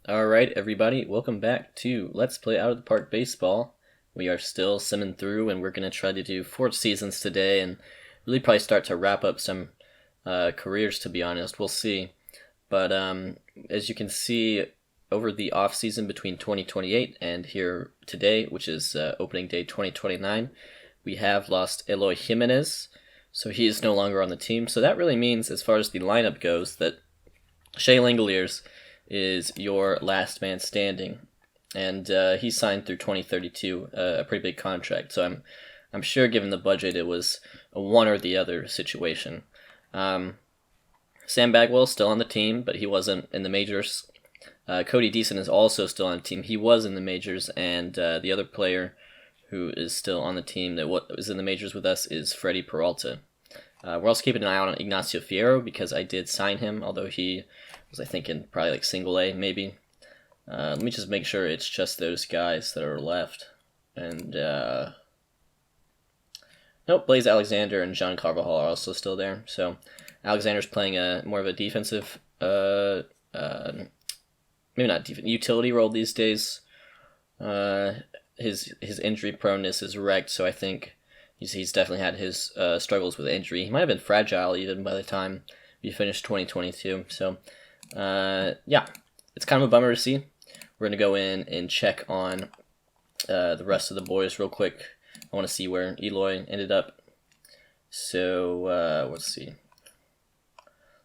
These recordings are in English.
Alright, everybody, welcome back to Let's Play Out of the Park Baseball. We are still simming through, and we're going to try to do 4 seasons today, and really probably start to wrap up some careers, to be honest. We'll see. But as you can see, over the off-season between 2028 and here today, which is opening day 2029, we have lost Eloy Jimenez, so he is no longer on the team. So that really means, as far as the lineup goes, that Shea Langoliers is your last man standing, and he signed through 2032, a pretty big contract. So I'm sure, given the budget, it was a one or the other situation. Sam Bagwell's still on the team, but he wasn't in the majors. Cody Deason is also still on the team. He was in the majors, and the other player who is still on the team that was in the majors with us is Freddie Peralta. We're also keeping an eye on Ignacio Fierro because I did sign him, although he was, I think, in probably like single A, maybe. Let me just make sure it's just those guys that are left. And, nope, Blaze Alexander and John Carvajal are also still there. So Alexander's playing more of a defensive, maybe not defensive, utility role these days. His injury proneness is wrecked, so I think he's definitely had his struggles with injury. He might have been fragile even by the time we finished 2022. So, yeah, it's kind of a bummer to see. We're going to go in and check on the rest of the boys real quick. I want to see where Eloy ended up. So, let's see.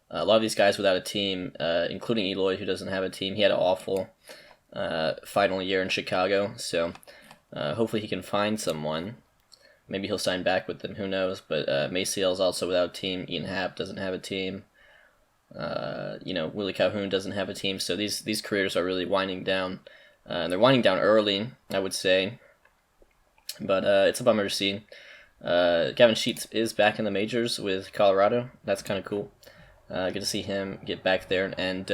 A lot of these guys without a team, including Eloy, who doesn't have a team. He had an awful final year in Chicago, so hopefully he can find someone. Maybe he'll sign back with them, who knows. But Maciel's also without a team. Ian Happ doesn't have a team. Willie Calhoun doesn't have a team. So these careers are really winding down. And they're winding down early, I would say. But it's a bummer to see. Gavin Sheets is back in the majors with Colorado. That's kind of cool. Good to see him get back there. And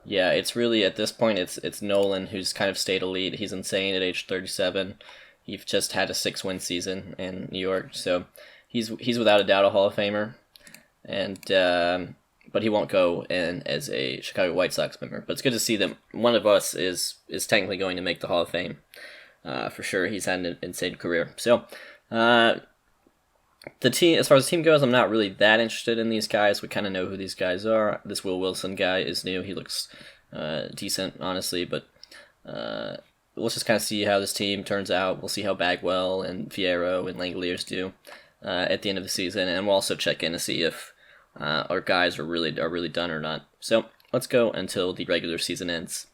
yeah, it's really, at this point, it's Nolan who's kind of stayed elite. He's insane at age 37. He's just had a 6-win season in New York, so he's without a doubt a Hall of Famer, and but he won't go in as a Chicago White Sox member. But it's good to see that one of us is technically going to make the Hall of Fame, for sure. He's had an insane career. So the team, as far as the team goes, I'm not really that interested in these guys. We kind of know who these guys are. This Will Wilson guy is new. He looks decent, honestly, but let's just kind of see how this team turns out. We'll see how Bagwell and Fierro and Langoliers do at the end of the season, and we'll also check in to see if our guys are really done or not. So let's go until the regular season ends.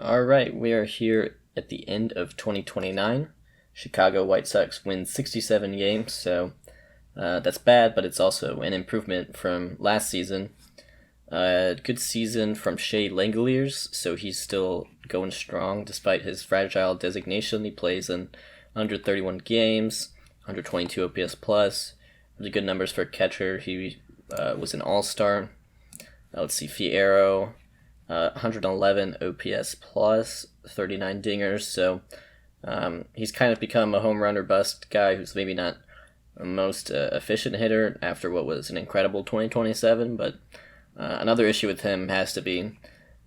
All right, we are here at the end of 2029. Chicago White Sox win 67 games, so that's bad, but it's also an improvement from last season. Good season from Shea Langoliers, so he's still going strong despite his fragile designation. He plays in 131 games, 122 OPS plus, really good numbers for a catcher. He was an all-star. Let's see, Fierro, 111 OPS plus, 39 dingers, so he's kind of become a home run or bust guy who's maybe not the most efficient hitter after what was an incredible 2027, but another issue with him has to be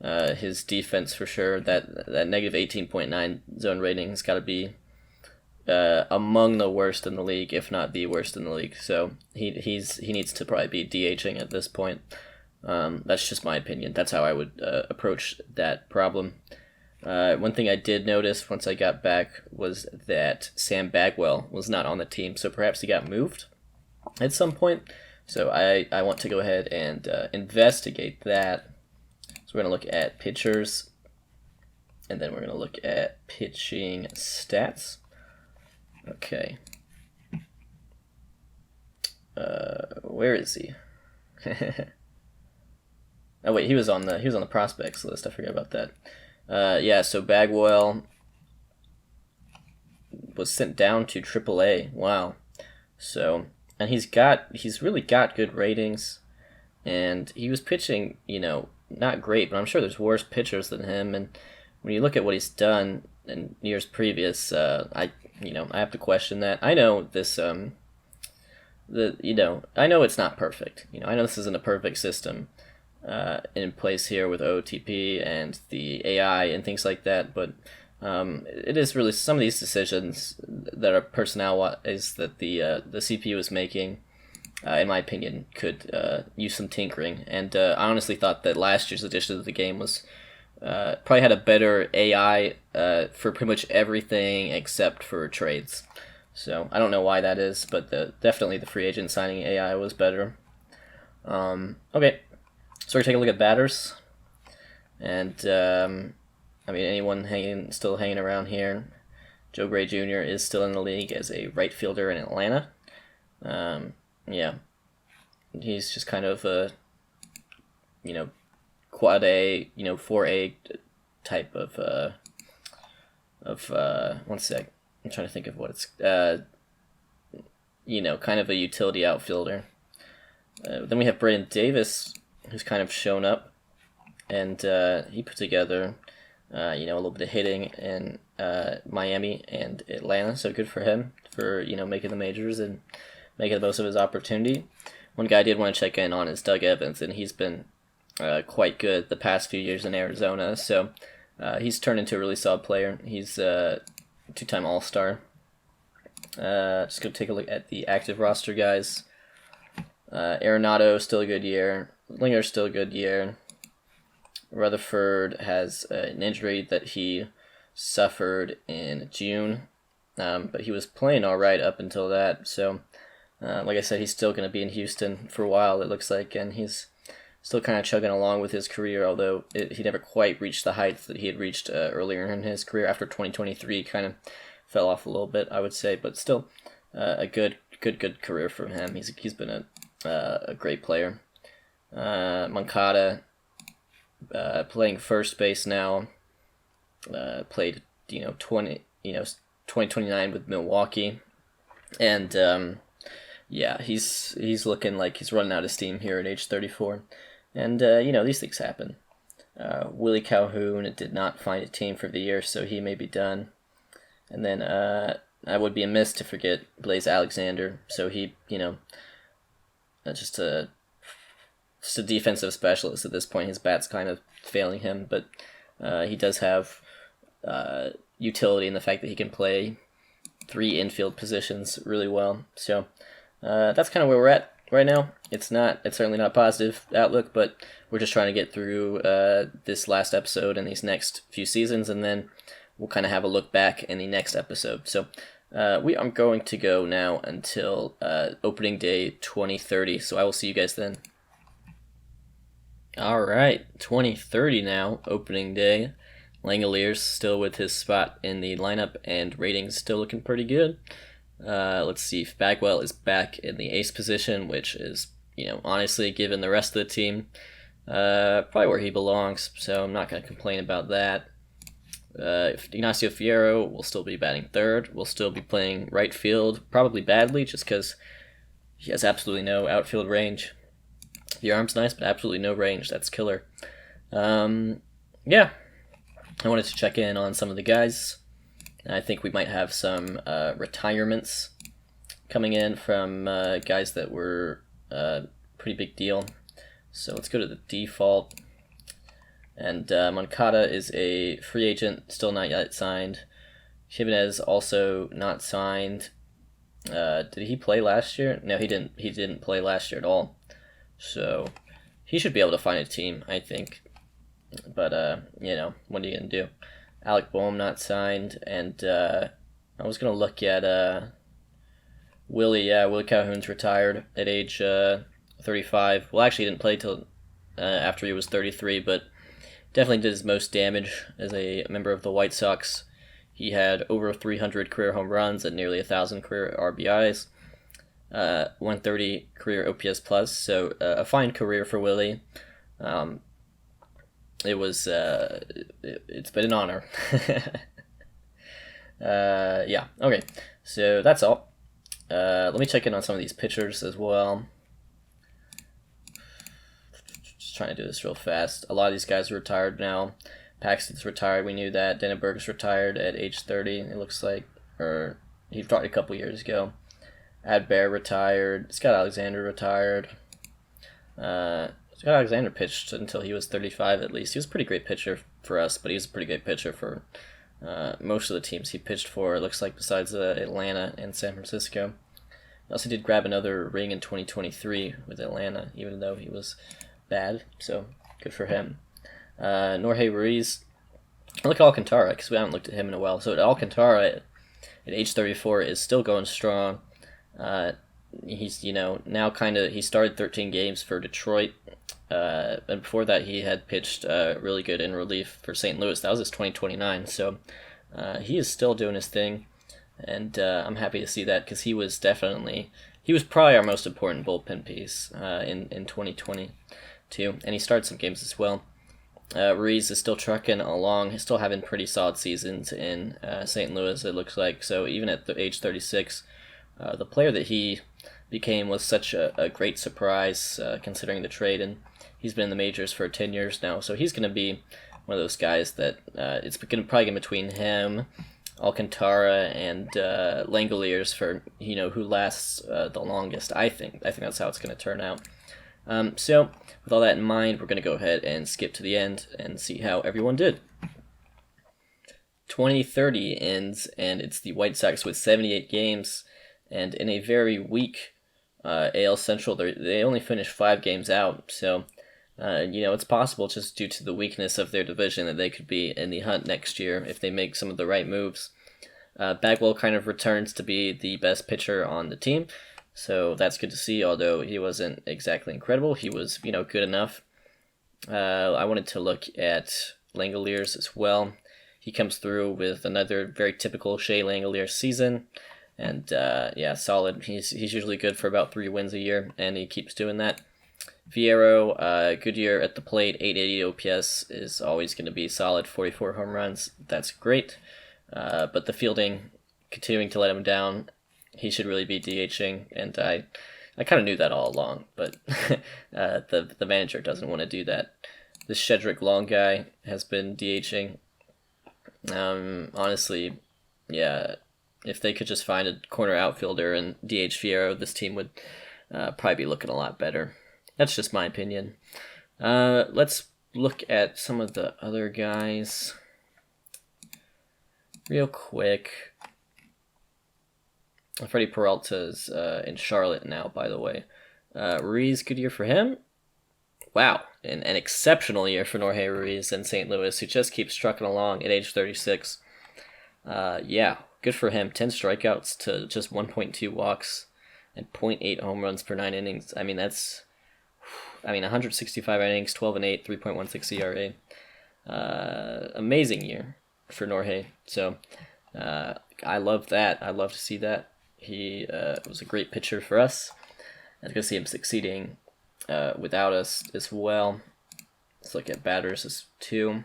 his defense for sure. That negative 18.9 zone rating has got to be among the worst in the league, if not the worst in the league. So he needs to probably be DHing at this point. That's just my opinion. That's how I would approach that problem. One thing I did notice once I got back was that Sam Bagwell was not on the team, so perhaps he got moved at some point. So I want to go ahead and investigate that. So we're going to look at pitchers, and then we're going to look at pitching stats. Okay. Where is he? Oh wait, he was on the prospects list. I forgot about that. Yeah, so Bagwell was sent down to AAA. Wow. So, and he's really got good ratings, and he was pitching, not great, but I'm sure there's worse pitchers than him. And when you look at what he's done in years previous, I have to question that. I know this, I know it's not perfect. I know this isn't a perfect system, in place here with OOTP and the AI and things like that, but it is really some of these decisions that are personnel-wise that the CPU is making, in my opinion, could use some tinkering. And I honestly thought that last year's edition of the game was probably had a better AI for pretty much everything except for trades. So I don't know why that is, but definitely the free agent signing AI was better. Okay, so we're taking a look at batters, and I mean anyone still hanging around here. Joe Gray Jr. is still in the league as a right fielder in Atlanta. Yeah, he's just kind of a quad A, 4A type of 1 sec. I'm trying to think of what it's kind of a utility outfielder. Then we have Brandon Davis, who's kind of shown up, and he put together a little bit of hitting in Miami and Atlanta, so good for him for making the majors and making the most of his opportunity. One guy I did want to check in on is Doug Evans, and he's been quite good the past few years in Arizona, so he's turned into a really solid player. He's a two-time All-Star. Just go take a look at the active roster guys. Arenado, still a good year. Linger, still a good year. Rutherford has an injury that he suffered in June, but he was playing all right up until that. So, like I said, he's still going to be in Houston for a while, it looks like, and he's still kind of chugging along with his career, although he never quite reached the heights that he had reached earlier in his career. After 2023, kind of fell off a little bit, I would say, but still a good career for him. He's been a great player. Moncada, playing first base now, played 2029 with Milwaukee, and yeah, he's looking like he's running out of steam here at age 34, and these things happen. Willie Calhoun did not find a team for the year, so he may be done. And then I would be amiss to forget Blaze Alexander, so he just a defensive specialist at this point. His bat's kind of failing him, but he does have utility in the fact that he can play 3 infield positions really well. So that's kind of where we're at right now. It's certainly not a positive outlook, but we're just trying to get through this last episode and these next few seasons, and then we'll kind of have a look back in the next episode. So we are going to go now until opening day 2030. So I will see you guys then. All right, 2030 now, opening day. Langoliers still with his spot in the lineup, and ratings still looking pretty good. Let's see if Bagwell is back in the ace position, which is, honestly, given the rest of the team, probably where he belongs, so I'm not going to complain about that. If Ignacio Fierro will still be batting third, will still be playing right field, probably badly, just because he has absolutely no outfield range. The arm's nice, but absolutely no range. That's killer. Yeah, I wanted to check in on some of the guys. I think we might have some retirements coming in from guys that were pretty big deal. So let's go to the default. And Moncada is a free agent, still not yet signed. Jimenez also not signed. Did he play last year? No, he didn't. He didn't play last year at all. So he should be able to find a team, I think. But what are you gonna do? Alec Boehm not signed, and I was gonna look at Willie. Yeah, Willie Calhoun's retired at age 35. Well, actually, he didn't play till after he was 33, but definitely did his most damage as a member of the White Sox. He had over 300 career home runs and nearly 1,000 career RBIs, 130 career OPS plus. So a fine career for Willie. It's been an honor. Yeah. Okay. So that's all. Let me check in on some of these pitchers as well. Just trying to do this real fast. A lot of these guys are retired now. Paxton's retired. We knew that. Denneberg's retired at age 30. It looks like, or he retired a couple years ago. Adbear retired. Scott Alexander retired. Scott Alexander pitched until he was 35 at least. He was a pretty great pitcher for us, but he was a pretty great pitcher for most of the teams he pitched for, it looks like, besides Atlanta and San Francisco. He also did grab another ring in 2023 with Atlanta, even though he was bad, so good for him. Jorge Ruiz. I look at Alcantara, because we haven't looked at him in a while. So Alcantara, at age 34, is still going strong. He's, now he started 13 games for Detroit. And before that, he had pitched really good in relief for St. Louis. That was his 2029. So he is still doing his thing. And I'm happy to see that, because he was probably our most important bullpen piece in 2022. And he started some games as well. Ruiz is still trucking along. He's still having pretty solid seasons in St. Louis, it looks like. So even at the age 36, the player that he became was such a great surprise considering the trade. And he's been in the majors for 10 years now. So he's going to be one of those guys that it's probably going between him, Alcantara, and Langoliers for, who lasts the longest, I think. I think that's how it's going to turn out. So, with all that in mind, we're going to go ahead and skip to the end and see how everyone did. 2030 ends, and it's the White Sox with 78 games, and in a very weak AL Central, they only finished 5 games out, so, it's possible, just due to the weakness of their division, that they could be in the hunt next year if they make some of the right moves. Bagwell kind of returns to be the best pitcher on the team, so that's good to see, although he wasn't exactly incredible. He was, good enough. I wanted to look at Langoliers as well. He comes through with another very typical Shea Langoliers season. And, solid. He's usually good for about 3 wins a year, and he keeps doing that. Fierro, good year at the plate, 880 OPS is always going to be solid, 44 home runs. That's great. But the fielding, continuing to let him down. He should really be DHing, and I kind of knew that all along, but the manager doesn't want to do that. This Shedrick Long guy has been DHing. Honestly, yeah, if they could just find a corner outfielder and DH Fierro, this team would probably be looking a lot better. That's just my opinion. Let's look at some of the other guys real quick. Freddie Peralta's in Charlotte now, by the way. Ruiz, good year for him. Wow, an exceptional year for Jorge Ruiz in St. Louis, who just keeps trucking along at age 36. Good for him. 10 strikeouts to just 1.2 walks and 0.8 home runs per 9 innings. 165 innings, 12-8, 3.16 ERA. Amazing year for Jorge. So I love that. I love to see that. He was a great pitcher for us. I'm going to see him succeeding without us as well. Let's look at batters as too.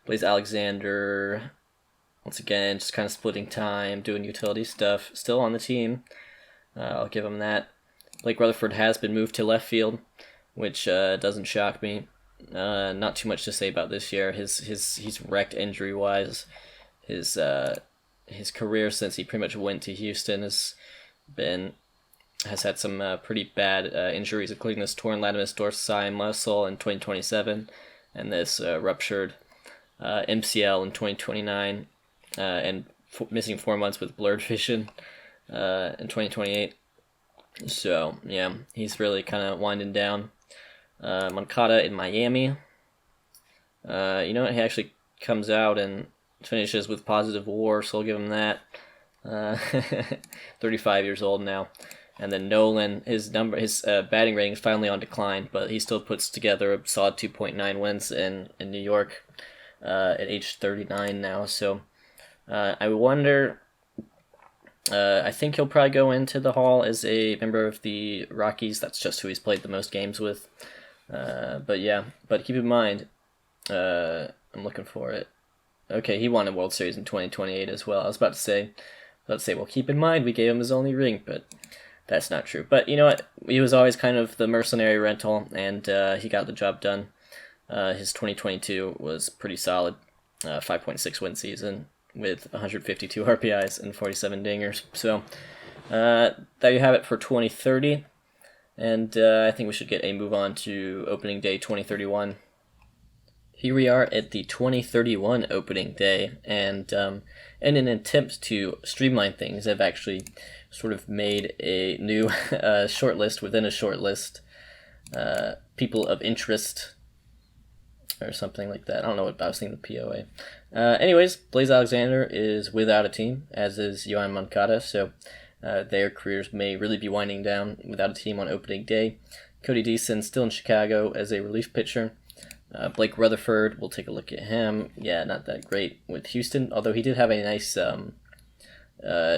Blaze Alexander, once again, just kind of splitting time, doing utility stuff. Still on the team. I'll give him that. Blake Rutherford has been moved to left field, which doesn't shock me. Not too much to say about this year. He's wrecked injury-wise. His career since he pretty much went to Houston has had some pretty bad injuries, including this torn latimus dorsi muscle in 2027 and this ruptured MCL in 2029 and missing 4 months with blurred vision in 2028. So, yeah, he's really kind of winding down. Moncada in Miami. He actually comes out and finishes with positive WAR, so I'll give him that. 35 years old now. And then Nolan, his batting rating is finally on decline, but he still puts together a solid 2.9 wins in New York at age 39 now. So I wonder, I think he'll probably go into the Hall as a member of the Rockies. That's just who he's played the most games with. But keep in mind, I'm looking for it. Okay, he won a World Series in 2028 as well. I was about to say, well, keep in mind we gave him his only ring, but that's not true. But you know what? He was always kind of the mercenary rental, and he got the job done. His 2022 was pretty solid, 5.6 win season with 152 RBIs and 47 dingers. So there you have it for 2030. And I think we should get a move on to opening day 2031. Here we are at the 2031 opening day, and in an attempt to streamline things, I've actually sort of made a new short list within a short list, people of interest, or something like that. I don't know what I was thinking, the POA. Anyways, Blaze Alexander is without a team, as is Yoan Moncada, so their careers may really be winding down without a team on opening day. Cody Deason still in Chicago as a relief pitcher. Blake Rutherford, we'll take a look at him. Yeah, not that great with Houston, although he did have a nice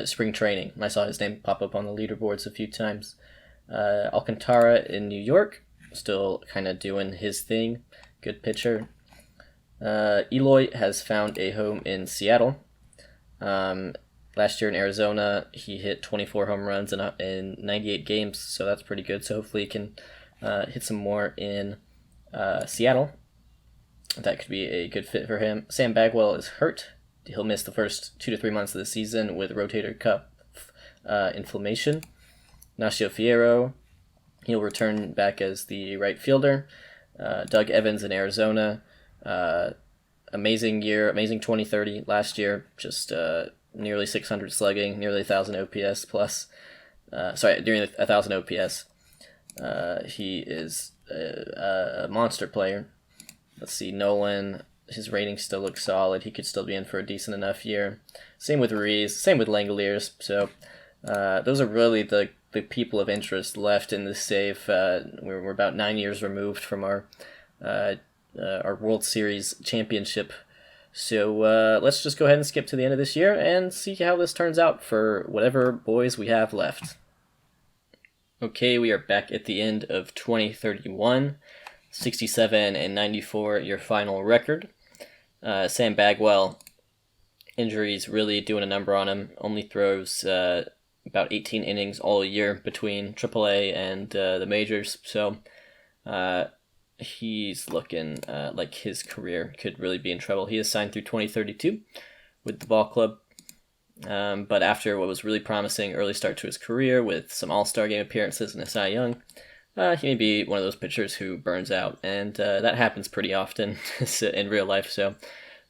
spring training. I saw his name pop up on the leaderboards a few times. Alcantara in New York, still kind of doing his thing. Good pitcher. Eloy has found a home in Seattle. Last year in Arizona, he hit 24 home runs in 98 games, so that's pretty good. So hopefully he can hit some more in Seattle. That could be a good fit for him. Sam Bagwell is hurt. He'll miss the first 2 to 3 months of the season with rotator cuff inflammation. Ignacio Fierro, he'll return back as the right fielder. Doug Evans in Arizona, amazing year, amazing 2030 last year, just nearly 600 slugging, nearly 1,000 OPS plus. Nearly 1,000 OPS. He is a monster player. Let's see, Nolan, his rating still looks solid. He could still be in for a decent enough year. Same with Ruiz, same with Langoliers. So those are really the people of interest left in this save. We're about 9 years removed from our World Series championship. So let's just go ahead and skip to the end of this year and see how this turns out for whatever boys we have left. Okay, we are back at the end of 2031. 67 and 94, your final record. Sam Bagwell, injuries really doing a number on him. Only throws about 18 innings all year between AAA and the majors. So he's looking like his career could really be in trouble. He is signed through 2032 with the ball club. But after what was really promising early start to his career with some All-Star game appearances and a Cy Young, he may be one of those pitchers who burns out, and that happens pretty often in real life, so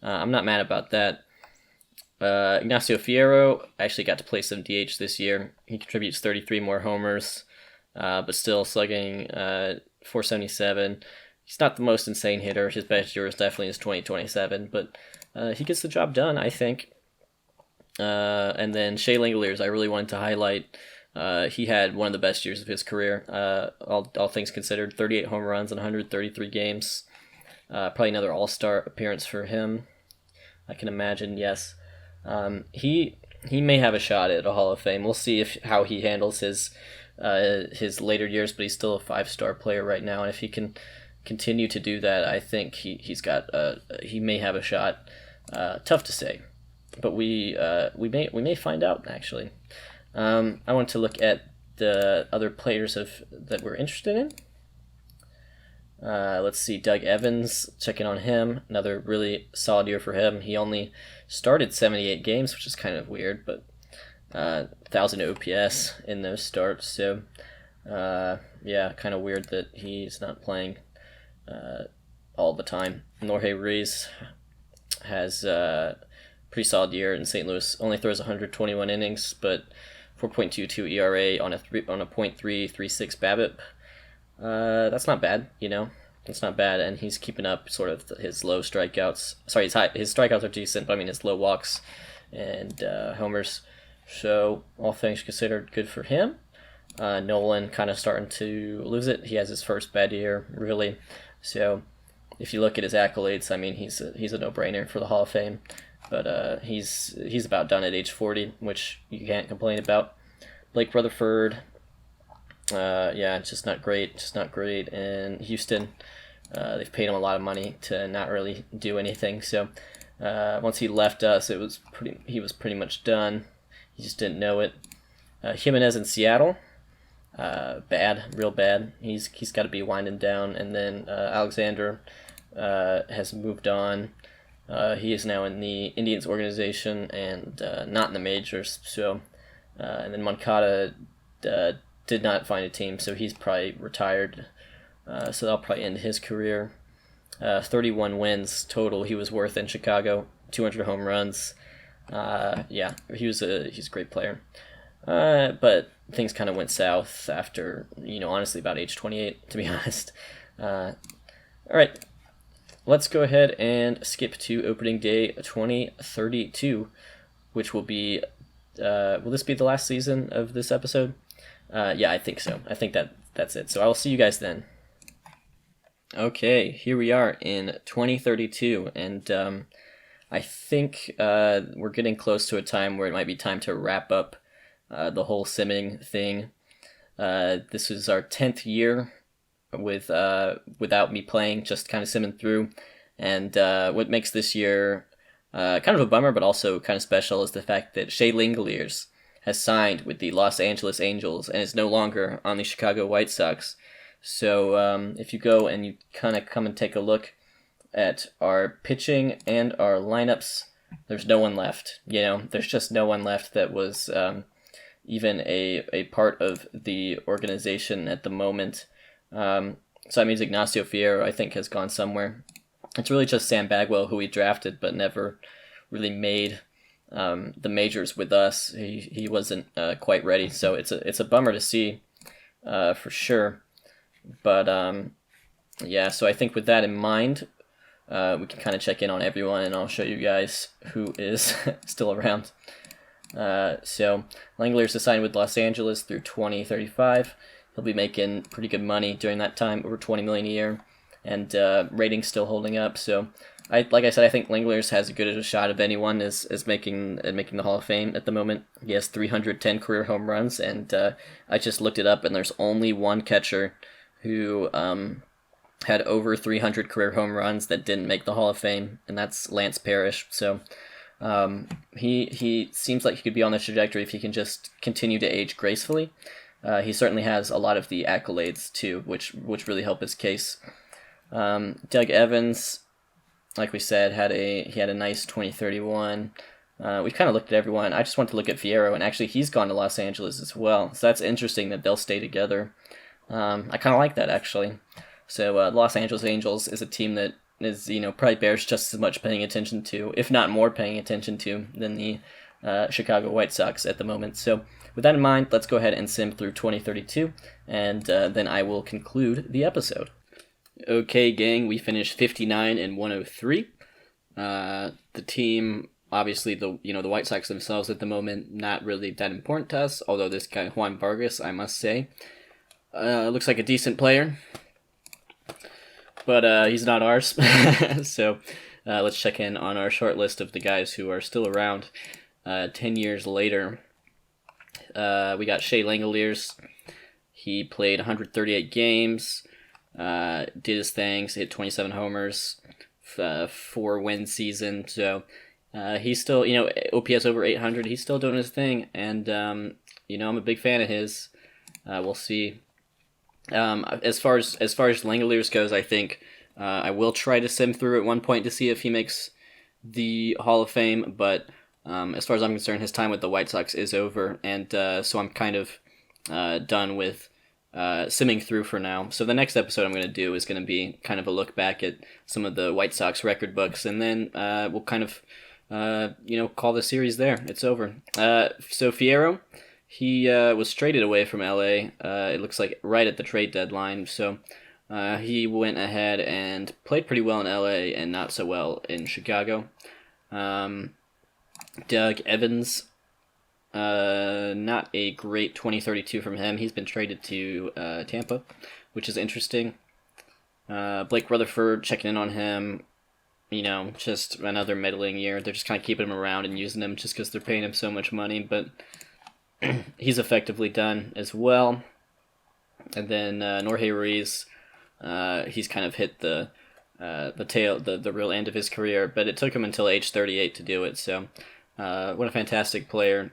I'm not mad about that. Ignacio Fierro actually got to play some DH this year. He contributes 33 more homers, but still slugging 477. He's not the most insane hitter. His best year is definitely his 2027, but he gets the job done, I think. And then Shea Langoliers, I really wanted to highlight. He had one of the best years of his career, all things considered. 38 home runs in 133 games. Probably another all-star appearance for him, I can imagine, yes. He may have a shot at a Hall of Fame. We'll see how he handles his later years, but he's still a 5-star player right now, and if he can continue to do that, I think he may have a shot. Tough to say, but we may find out, actually. I want to look at the other players that we're interested in. Let's see, Doug Evans, checking on him. Another really solid year for him. He only started 78 games, which is kind of weird, but 1,000 OPS in those starts. So, yeah, kind of weird that he's not playing all the time. Jorge Ruiz has a pretty solid year in St. Louis. Only throws 121 innings, but 4.22 ERA on a .336 BABIP. That's not bad, It's not bad, and he's keeping up sort of his low strikeouts. Sorry, his strikeouts are decent, but I mean his low walks and homers. So all things considered, good for him. Nolan kind of starting to lose it. He has his first bad year, really. So if you look at his accolades, I mean he's a no-brainer for the Hall of Fame. But he's about done at age 40, which you can't complain about. Blake Rutherford, just not great. And Houston, they've paid him a lot of money to not really do anything. So once he left us, he was pretty much done. He just didn't know it. Jimenez in Seattle, real bad. He's got to be winding down. And then Alexander has moved on. He is now in the Indians organization and not in the majors. So, and then Moncada did not find a team, so he's probably retired. So that'll probably end his career. 31 wins total he was worth in Chicago, 200 home runs. Yeah, he's a great player. But things kind of went south after, honestly, about age 28, to be honest. All right, let's go ahead and skip to opening day 2032, which will be, will this be the last season of this episode? Yeah, I think so. I think that's it. So I will see you guys then. Okay, here we are in 2032, and I think we're getting close to a time where it might be time to wrap up the whole simming thing. This is our 10th year without me playing, just kind of simming through, and what makes this year kind of a bummer, but also kind of special, is the fact that Shea Langeliers has signed with the Los Angeles Angels and is no longer on the Chicago White Sox. So if you go and you kind of come and take a look at our pitching and our lineups, there's no one left. There's just no one left that was even a part of the organization at the moment. So that means Ignacio Fierro, I think, has gone somewhere. It's really just Sam Bagwell, who we drafted but never really made the majors with us. He wasn't quite ready, so it's a bummer to see for sure. But yeah, so I think with that in mind, we can kind of check in on everyone, and I'll show you guys who is still around. So Langeliers is signed with Los Angeles through 2035. He'll be making pretty good money during that time, over $20 million a year, and ratings still holding up. So like I said, I think Langeliers has as good a shot of anyone as making the Hall of Fame at the moment. He has 310 career home runs, and I just looked it up, and there's only one catcher who had over 300 career home runs that didn't make the Hall of Fame, and that's Lance Parrish. So he seems like he could be on the trajectory if he can just continue to age gracefully. He certainly has a lot of the accolades too, which really help his case. Doug Evans, like we said, he had a nice 2031. We kind of looked at everyone. I just want to look at Fierro, and actually he's gone to Los Angeles as well. So that's interesting that they'll stay together. I kind of like that, actually. So Los Angeles Angels is a team that is, probably bears just as much paying attention to, if not more paying attention to, than the Chicago White Sox at the moment. So with that in mind, let's go ahead and sim through 2032, and then I will conclude the episode. Okay, gang, we finished 59 and 103. The team, obviously, the White Sox themselves at the moment, not really that important to us, although this guy, Juan Vargas, I must say, looks like a decent player, but he's not ours. So let's check in on our short list of the guys who are still around 10 years later. We got Shea Langeliers. He played 138 games, did his things, hit 27 homers, 4-win season. So he's still, OPS over 800. He's still doing his thing, and I'm a big fan of his. We'll see. As far as Langeliers goes, I think I will try to sim through at one point to see if he makes the Hall of Fame, but as far as I'm concerned, his time with the White Sox is over, and so I'm kind of done with simming through for now. So the next episode I'm going to do is going to be kind of a look back at some of the White Sox record books, and then we'll kind of call the series there. It's over. So Fierro, he was traded away from LA, it looks like right at the trade deadline, so he went ahead and played pretty well in LA and not so well in Chicago. Doug Evans, not a great 2032 from him. He's been traded to Tampa, which is interesting. Blake Rutherford, checking in on him, just another middling year. They're just kind of keeping him around and using him just because they're paying him so much money, but he's effectively done as well. And then Jorge Ruiz, he's kind of hit the real end of his career, but it took him until age 38 to do it. So what a fantastic player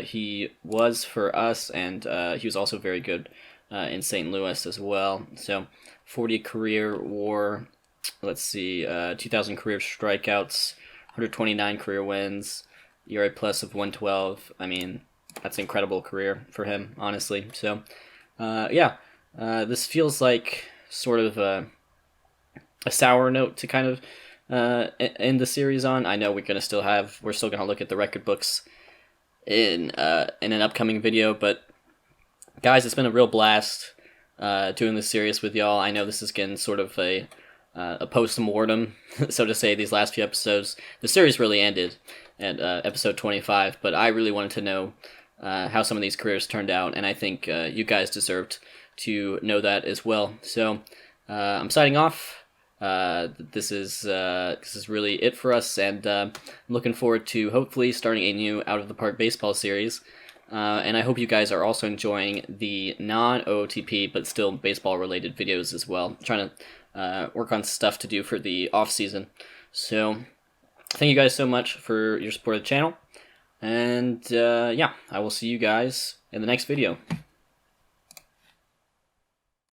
he was for us, and he was also very good in St. Louis as well. So 40 career WAR, 2,000 career strikeouts, 129 career wins, ERA plus of 112. I mean, that's an incredible career for him, honestly. So, yeah, this feels like sort of a sour note to kind of end the series on. I know we're still gonna look at the record books in an upcoming video, but guys, it's been a real blast doing this series with y'all. I know this is getting sort of a post-mortem, so to say, these last few episodes. The series really ended at episode 25, but I really wanted to know how some of these careers turned out, and I think you guys deserved to know that as well. So I'm signing off. This is really it for us, and I'm looking forward to hopefully starting a new Out of the Park baseball series. And I hope you guys are also enjoying the non-OOTP but still baseball-related videos as well. I'm trying to work on stuff to do for the off-season. So, thank you guys so much for your support of the channel. And, yeah, I will see you guys in the next video.